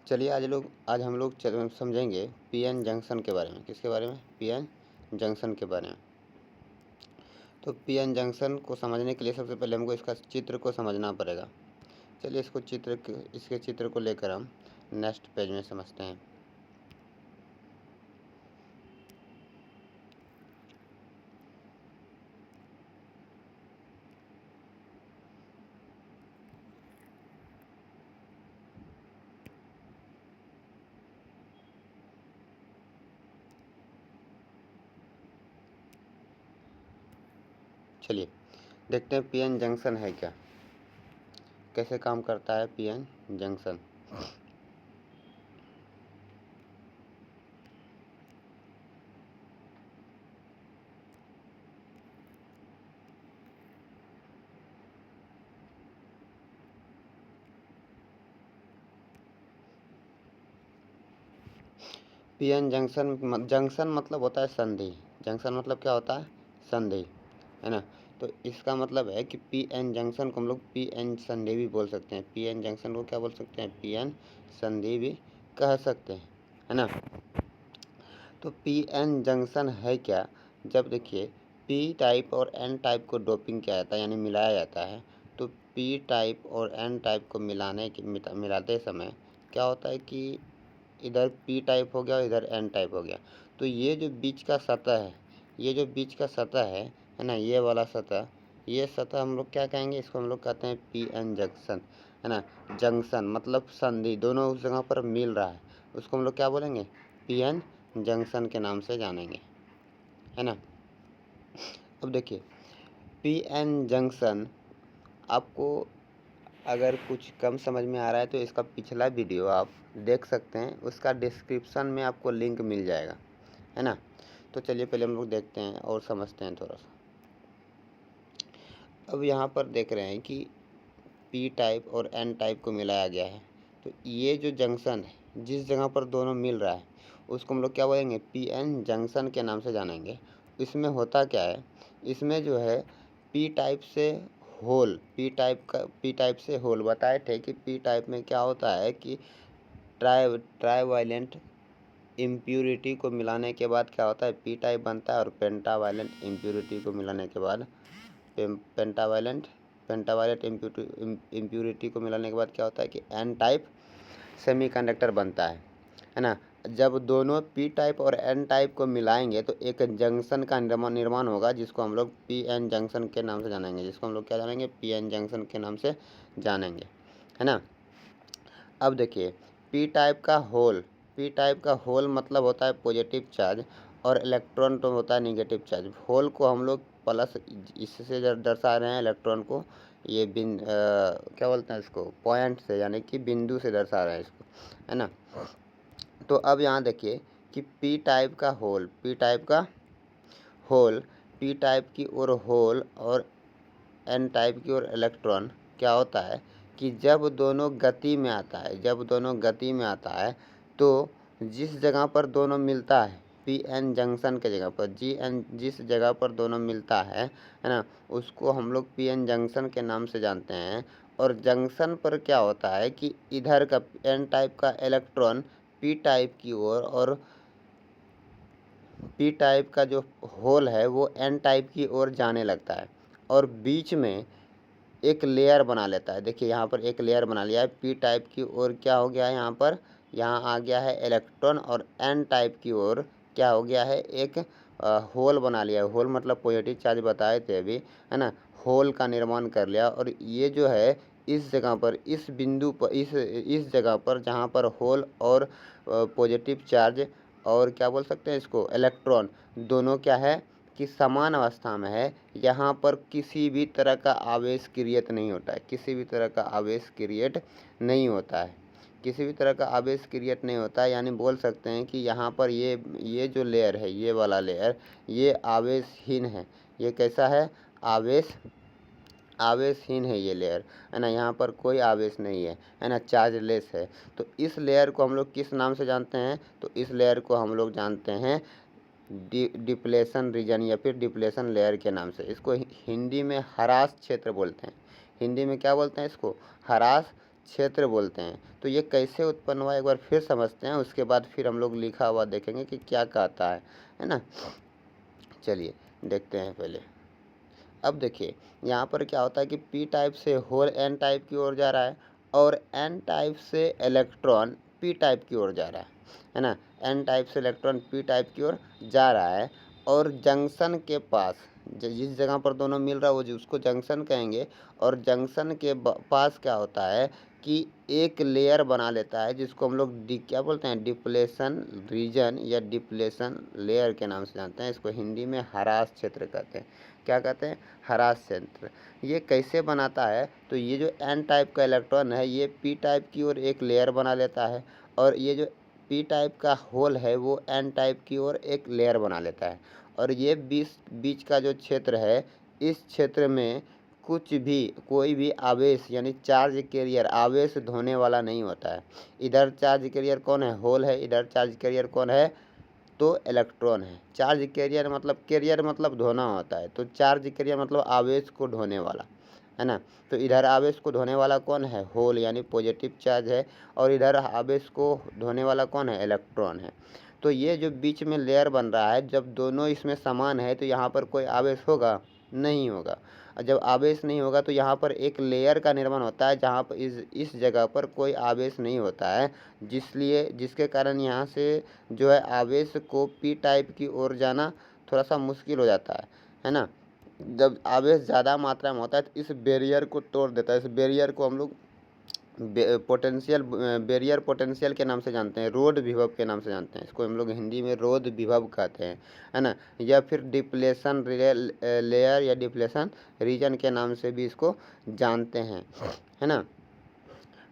चलिए आज हम लोग समझेंगे पीएन जंक्शन के बारे में। किसके बारे में? पीएन जंक्शन के बारे में। तो पीएन जंक्शन को समझने के लिए सबसे पहले हमको इसका चित्र को समझना पड़ेगा। चलिए इसके चित्र को लेकर हम नेक्स्ट पेज में समझते हैं। चलिए देखते हैं पीएन जंक्शन है क्या, कैसे काम करता है पीएन जंक्शन। पीएन जंक्शन मतलब होता है संधि। जंक्शन मतलब क्या होता है? संधि, है ना। तो इसका मतलब है कि पीएन जंक्शन को हम लोग पीएन संधि भी बोल सकते हैं। पीएन जंक्शन को क्या बोल सकते हैं? पीएन संधि भी कह सकते हैं, है ना। तो पीएन जंक्शन है क्या? जब देखिए पी टाइप और एन टाइप को डोपिंग किया जाता है, यानी मिलाया जाता है। तो पी टाइप और एन टाइप को मिलाते समय क्या होता है कि इधर पी टाइप हो गया और इधर एन टाइप हो गया। तो ये जो बीच का सतह है, है ना, ये वाला सतह, ये सतह हम लोग क्या कहेंगे? इसको हम लोग कहते हैं पीएन जंक्शन, है ना। जंक्शन मतलब संधि, दोनों उस जगह पर मिल रहा है, उसको हम लोग क्या बोलेंगे? पीएन जंक्शन के नाम से जानेंगे, है ना। अब देखिए पीएन जंक्शन आपको अगर कुछ कम समझ में आ रहा है तो इसका पिछला वीडियो आप देख सकते हैं, उसका डिस्क्रिप्शन में आपको लिंक मिल जाएगा, है ना। तो चलिए पहले हम लोग देखते हैं और समझते हैं थोड़ा सा। अब यहाँ पर देख रहे हैं कि पी टाइप और एन टाइप को मिलाया गया है। तो ये जो जंक्शन है, जिस जगह पर दोनों मिल रहा है, उसको हम लोग क्या बोलेंगे? पीएन जंक्शन के नाम से जानेंगे। इसमें होता क्या है? इसमें जो है पी टाइप से होल बताए थे कि पी टाइप में क्या होता है कि ट्राईवालेंट इम्प्यूरिटी को मिलाने के बाद क्या होता है? पी टाइप बनता है। और पेंटावालेंट इम्प्यूरिटी को मिलाने के बाद पेंटावालेंट इम्प्यूरिटी को मिलाने के बाद क्या होता है कि एन टाइप सेमीकंडक्टर बनता है ना। जब दोनों पी टाइप और एन टाइप को मिलाएंगे तो एक जंक्शन का निर्माण होगा, जिसको हम लोग पीएन जंक्शन के नाम से जानेंगे। पीएन जंक्शन के नाम से जानेंगे, है ना। अब देखिए पी टाइप का होल मतलब होता है पॉजिटिव चार्ज, और इलेक्ट्रॉन तो होता है निगेटिव चार्ज। होल को हम लोग प्लस इससे दर्शा रहे हैं, इलेक्ट्रॉन को ये क्या बोलते हैं इसको? पॉइंट से, यानी कि बिंदु से दर्शा रहे हैं इसको, है ना। तो अब यहाँ देखिए कि पी टाइप का होल पी टाइप की ओर होल और एन टाइप की ओर इलेक्ट्रॉन क्या होता है कि जब दोनों गति में आता है तो जिस जगह पर दोनों मिलता है, पीएन जंक्शन के जगह पर जिस जगह पर दोनों मिलता है ना, उसको हम लोग पीएन जंक्शन के नाम से जानते हैं। और जंक्शन पर क्या होता है कि इधर का एन टाइप का इलेक्ट्रॉन पी टाइप की ओर और पी टाइप का जो होल है वो एन टाइप की ओर जाने लगता है, और बीच में एक लेयर बना लेता है। देखिए यहाँ पर एक लेयर बना लिया है पी टाइप की ओर, क्या हो गया है यहाँ आ गया है इलेक्ट्रॉन, और एन टाइप की ओर क्या हो गया है? एक होल बना लिया है। होल मतलब पॉजिटिव चार्ज बताए थे अभी, है ना। होल का निर्माण कर लिया, और ये जो है इस जगह पर, इस बिंदु पर, इस जगह पर जहाँ पर होल और पॉजिटिव चार्ज और क्या बोल सकते हैं इसको? इलेक्ट्रॉन दोनों क्या है कि समान अवस्था में है। यहाँ पर किसी भी तरह का आवेश क्रिएट नहीं होता है, यानी बोल सकते हैं कि यहाँ पर ये जो लेयर है, ये वाला लेयर, ये आवेशहीन है। ये कैसा है? आवेशहीन है ये लेयर, है ना। यहाँ पर कोई आवेश नहीं है ना, चार्जलेस है। तो इस लेयर को हम लोग किस नाम से जानते हैं? तो इस लेयर को हम लोग जानते हैं डिप्लेशन रीजन या फिर डिप्लेशन लेयर के नाम से। इसको हिंदी में हरास क्षेत्र बोलते हैं। हिंदी में क्या बोलते हैं इसको? हरास क्षेत्र बोलते हैं। तो ये कैसे उत्पन्न हुआ एक बार फिर समझते हैं, उसके बाद फिर हम लोग लिखा हुआ देखेंगे कि क्या कहता है ना। चलिए देखते हैं पहले। अब देखिए यहाँ पर क्या होता है कि पी टाइप से होल एन टाइप की ओर जा रहा है और एन टाइप से इलेक्ट्रॉन पी टाइप की ओर जा रहा है ना। एन टाइप से इलेक्ट्रॉन पी टाइप की ओर जा रहा है और जंक्शन के पास जिस जगह पर दोनों मिल रहा है वो उसको जंक्शन कहेंगे। और जंक्शन के पास क्या होता है कि एक लेयर बना लेता है जिसको हम लोग क्या बोलते हैं, डिप्लेशन रीजन या डिप्लेशन लेयर के नाम से जानते हैं। इसको हिंदी में हरास क्षेत्र कहते हैं। क्या कहते हैं, हरास क्षेत्र। ये कैसे बनाता है, तो ये जो एन टाइप का इलेक्ट्रॉन है ये पी टाइप की ओर एक लेयर बना लेता है और ये जो पी टाइप का होल है वो एन टाइप की ओर एक लेयर बना लेता है। और ये बीच का जो क्षेत्र है, इस क्षेत्र में कोई भी आवेश यानी चार्ज कैरियर आवेश ढोने वाला नहीं होता है। इधर चार्ज कैरियर कौन है, होल है, इधर चार्ज कैरियर कौन है, तो इलेक्ट्रॉन है। चार्ज कैरियर मतलब ढोना होता है, तो चार्ज कैरियर मतलब आवेश को ढोने वाला, है ना। तो इधर आवेश को ढोने वाला कौन है, होल यानी पॉजिटिव चार्ज है, और इधर आवेश को ढोने वाला कौन है, इलेक्ट्रॉन है। तो ये जो बीच में लेयर बन रहा है, जब दोनों इसमें समान है तो यहाँ पर कोई आवेश होगा, नहीं होगा। और जब आवेश नहीं होगा तो यहाँ पर एक लेयर का निर्माण होता है जहाँ पर इस जगह पर कोई आवेश नहीं होता है, जिसके कारण यहाँ से जो है आवेश को पी टाइप की ओर जाना थोड़ा सा मुश्किल हो जाता है ना। जब आवेश ज़्यादा मात्रा में होता है तो इस बैरियर को तोड़ देता है। इस बैरियर को हम लोग बैरियर पोटेंशियल के नाम से जानते हैं, रोध विभव के नाम से जानते हैं। इसको हम लोग हिंदी में रोध विभव कहते हैं, है ना। या फिर डिप्लेशन लेयर या डिप्लेशन रीजन के नाम से भी इसको जानते हैं, है ना।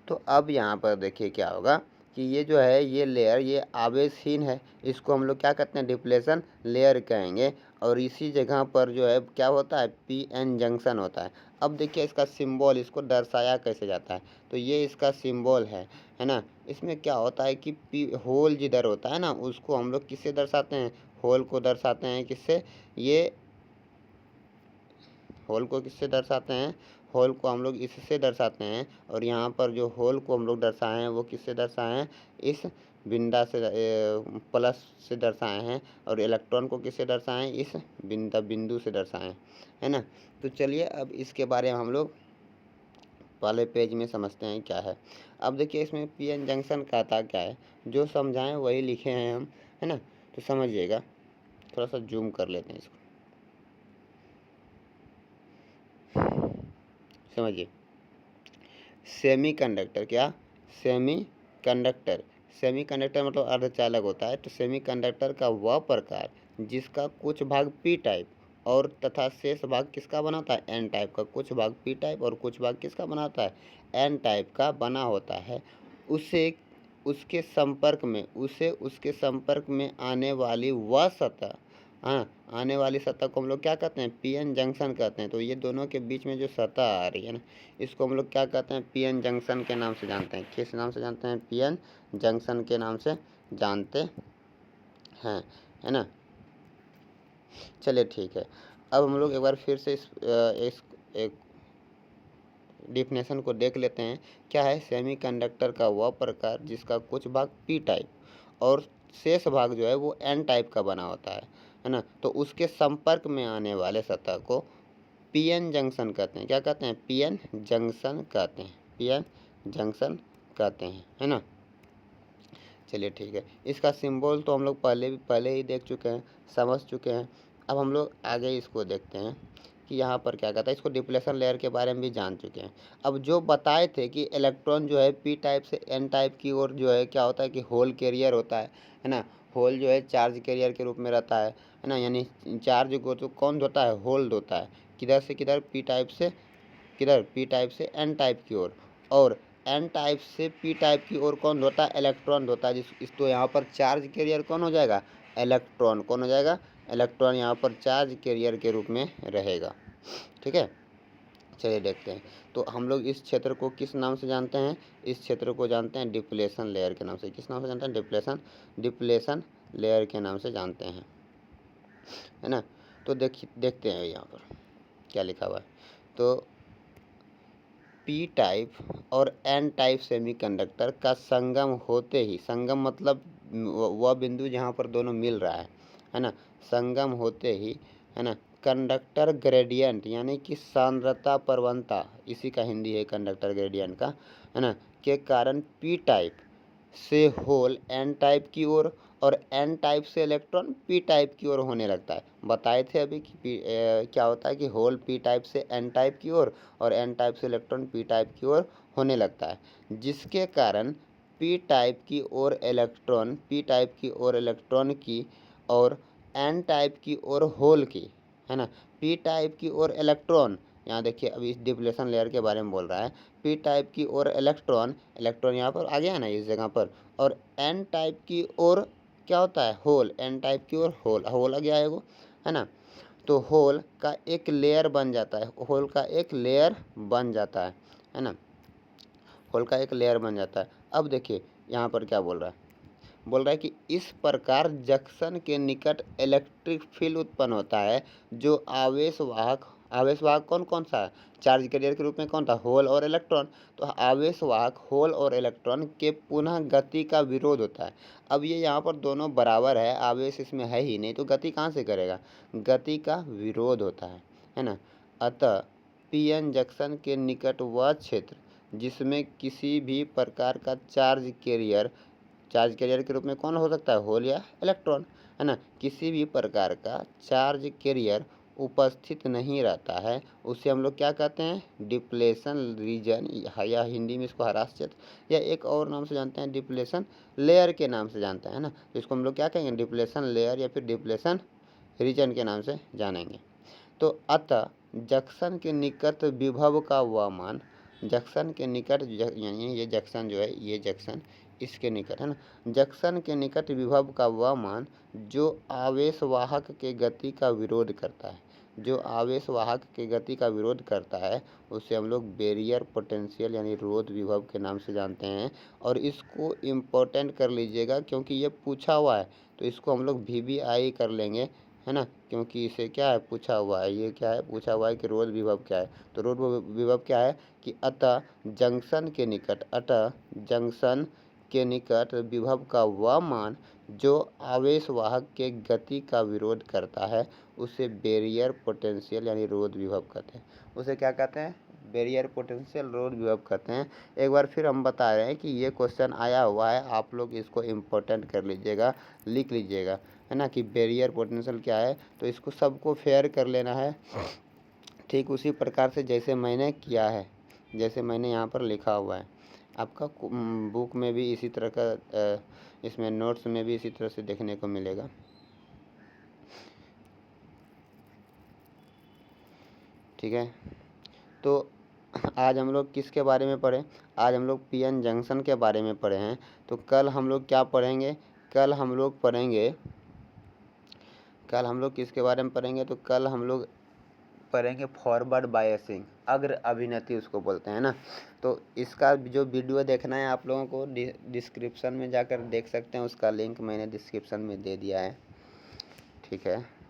तो अब यहाँ पर देखिए क्या होगा कि ये जो है ये लेयर ये आवेशहीन है, इसको हम लोग क्या कहते हैं, डिप्लेशन लेयर कहेंगे। और इसी जगह पर जो है क्या होता है, पी एन जंक्शन होता है। अब देखिए इसका सिंबल, इसको दर्शाया कैसे जाता है, तो ये इसका सिंबल है ना। इसमें क्या होता है कि पी होल जिधर होता है ना उसको हम लोग किससे दर्शाते हैं, होल को दर्शाते हैं किससे, ये होल को किससे दर्शाते हैं, होल को हम लोग इससे दर्शाते हैं। और यहाँ पर जो होल को हम लोग दर्शाए हैं वो किससे दर्शाए हैं, इस प्लस से दर्शाए हैं। और इलेक्ट्रॉन को किससे दर्शाएं, इस बिंदु से दर्शाएं, है ना। तो चलिए अब इसके बारे में हम लोग पहले पेज में समझते हैं क्या है। अब देखिए इसमें पी एन जंक्शन कहता क्या है, जो समझाएं वही लिखे हैं हम, है ना। तो समझिएगा, थोड़ा सा जूम कर लेते हैं इसको, समझिए। सेमीकंडक्टर, क्या, सेमीकंडक्टर सेमीकंडक्टर मतलब अर्धचालक होता है। तो सेमीकंडक्टर का वह प्रकार जिसका कुछ भाग पी टाइप और तथा शेष भाग किसका बनाता है, एन टाइप का। कुछ भाग पी टाइप और कुछ भाग किसका बनाता है, एन टाइप का बना होता है। उसे उसके संपर्क में आने वाली वह सतह, हाँ, आने वाली सतह को हम लोग क्या कहते हैं, पी एन जंक्शन कहते हैं। तो ये दोनों के बीच में जो सतह आ रही है ना, इसको हम लोग क्या कहते हैं, पी एन जंक्शन के नाम से जानते हैं। किस नाम से जानते हैं, पी एन जंक्शन के नाम से जानते हैं, है ना। चलिए ठीक है। अब हम लोग एक बार फिर से इस एक डिफिनेशन को देख लेते हैं। क्या है, सेमीकंडक्टर का वह प्रकार जिसका कुछ भाग पी टाइप और शेष भाग जो है वो एन टाइप का बना होता है ना। तो उसके संपर्क में आने वाले सतह को पी एन जंक्शन कहते हैं। क्या कहते हैं, पी एन जंक्शन कहते हैं, पी एन जंक्शन कहते हैं, है ना। चलिए ठीक है, इसका सिंबल तो हम लोग पहले ही देख चुके हैं, समझ चुके हैं। अब हम लोग आगे इसको देखते हैं कि यहाँ पर क्या कहता है। इसको डिप्लेशन लेयर के बारे में भी जान चुके हैं। अब जो बताए थे कि इलेक्ट्रॉन जो है पी टाइप से एन टाइप की ओर जो है क्या होता है कि होल कैरियर होता है ना। होल जो है चार्ज कैरियर के रूप में रहता है ना। यानी चार्ज को तो कौन धोता है, होल धोता है। किधर से किधर, पी टाइप से किधर, पी टाइप से एन टाइप की ओर। और एन टाइप से पी टाइप की ओर कौन धोता है, इलेक्ट्रॉन धोता है। तो यहाँ पर चार्ज कैरियर कौन हो जाएगा, इलेक्ट्रॉन। कौन हो जाएगा, इलेक्ट्रॉन यहाँ पर चार्ज कैरियर के रूप में रहेगा, ठीक है। चलिए देखते हैं। तो हम लोग इस क्षेत्र को किस नाम से जानते हैं, इस क्षेत्र को जानते हैं डिप्लेशन लेयर के नाम से। किस नाम से जानते हैं, डिप्लेशन लेयर के नाम से जानते हैं, है ना। तो देखते हैं यहाँ पर क्या लिखा हुआ है। तो पी टाइप और एन टाइप सेमीकंडक्टर का संगम होते ही, संगम मतलब वह बिंदु जहाँ पर दोनों मिल रहा है ना, संगम होते ही, है ना, कंडक्टर ग्रेडियंट यानी कि सांद्रता प्रवणता, इसी का हिंदी है कंडक्टर ग्रेडियंट का, है ना, के कारण पी टाइप से होल एन टाइप की ओर और एन टाइप से इलेक्ट्रॉन पी टाइप की ओर होने लगता है। बताए थे अभी कि क्या होता है कि होल पी टाइप से एन टाइप की ओर और एन टाइप से इलेक्ट्रॉन पी टाइप की ओर होने लगता है, जिसके कारण पी टाइप की ओर इलेक्ट्रॉन की और एन टाइप की ओर होल की, है ना, पी टाइप की ओर इलेक्ट्रॉन, यहाँ देखिए अभी इस डिप्लेशन लेयर के बारे में बोल रहा है, पी टाइप की ओर इलेक्ट्रॉन यहाँ पर आ गया ना इस जगह पर, और एन टाइप की ओर क्या होता है होल, एन टाइप की ओर होल आ गया है ना, तो होल का एक लेयर बन जाता है, होल का एक लेयर बन जाता है ना, होल का एक लेयर बन जाता है। अब देखिए यहाँ पर क्या बोल रहा है कि इस प्रकार जंक्शन के निकट इलेक्ट्रिक फील्ड उत्पन्न होता है जो आवेशवाहक कौन कौन सा है, चार्ज कैरियर के रूप में कौन था, होल और इलेक्ट्रॉन, तो आवेशवाहक होल और इलेक्ट्रॉन के पुनः गति का विरोध होता है। अब ये यहाँ पर दोनों बराबर है, आवेश इसमें है ही नहीं, तो गति कहाँ से करेगा, गति का विरोध होता है ना। अतः पीएन जंक्शन के निकट वह क्षेत्र जिसमें किसी भी प्रकार का चार्ज कैरियर के रूप में कौन हो सकता है, होल या इलेक्ट्रॉन, है ना, किसी भी प्रकार का चार्ज कैरियर उपस्थित नहीं रहता है, उसे हम लोग क्या कहते हैं, डिप्लेशन रीजन, या हिंदी में इसको ह्रास क्षेत्र, या एक और नाम से जानते हैं डिप्लेशन लेयर के नाम से जानते हैं ना, इसको हम लोग क्या कहेंगे, डिप्लेशन लेयर या फिर डिप्लेशन रीजन के नाम से जानेंगे। तो अतः जंक्शन के निकट विभव का वह मान, जंक्शन के निकट यानी ये जंक्शन जो है, ये जंक्शन इसके निकट, है ना, जंक्शन के निकट विभव का वह मान जो आवेशवाहक के गति का विरोध करता है, जो आवेशवाहक के गति का विरोध करता है उसे हम लोग बैरियर पोटेंशियल यानी रोध विभव के नाम से जानते हैं। और इसको इम्पोर्टेंट कर लीजिएगा क्योंकि ये पूछा हुआ है, तो इसको हम लोग VBI कर लेंगे, है ना, क्योंकि इसे क्या है पूछा हुआ है, ये क्या है पूछा हुआ है कि रोध विभव क्या है, तो रोध विभव क्या है कि अतः जंक्शन के निकट विभव का वह मान जो आवेशवाहक के गति का विरोध करता है उसे बैरियर पोटेंशियल यानी रोध विभव कहते हैं। उसे क्या कहते हैं, बैरियर पोटेंशियल रोध विभव कहते हैं। एक बार फिर हम बता रहे हैं कि ये क्वेश्चन आया हुआ है, आप लोग इसको इम्पोर्टेंट कर लीजिएगा, लिख लीजिएगा, है ना, कि बैरियर पोटेंशियल क्या है, तो इसको सबको फेयर कर लेना है, ठीक उसी प्रकार से जैसे मैंने किया है, जैसे मैंने यहाँ पर लिखा हुआ है। आपका बुक में भी इसी तरह का, इसमें नोट्स में भी इसी तरह से देखने को मिलेगा। ठीक है, तो आज हम लोग किसके बारे में पढ़े, आज हम लोग पीएन जंक्शन के बारे में पढ़े हैं। तो कल हम लोग क्या पढ़ेंगे, कल हम लोग किसके बारे में पढ़ेंगे, तो कल हम लोग पढ़ेंगे फॉरवर्ड बायसिंग, अग्र अभिनति उसको बोलते हैं ना। तो इसका जो वीडियो देखना है आप लोगों को डिस्क्रिप्शन में जाकर देख सकते हैं, उसका लिंक मैंने डिस्क्रिप्शन में दे दिया है। ठीक है।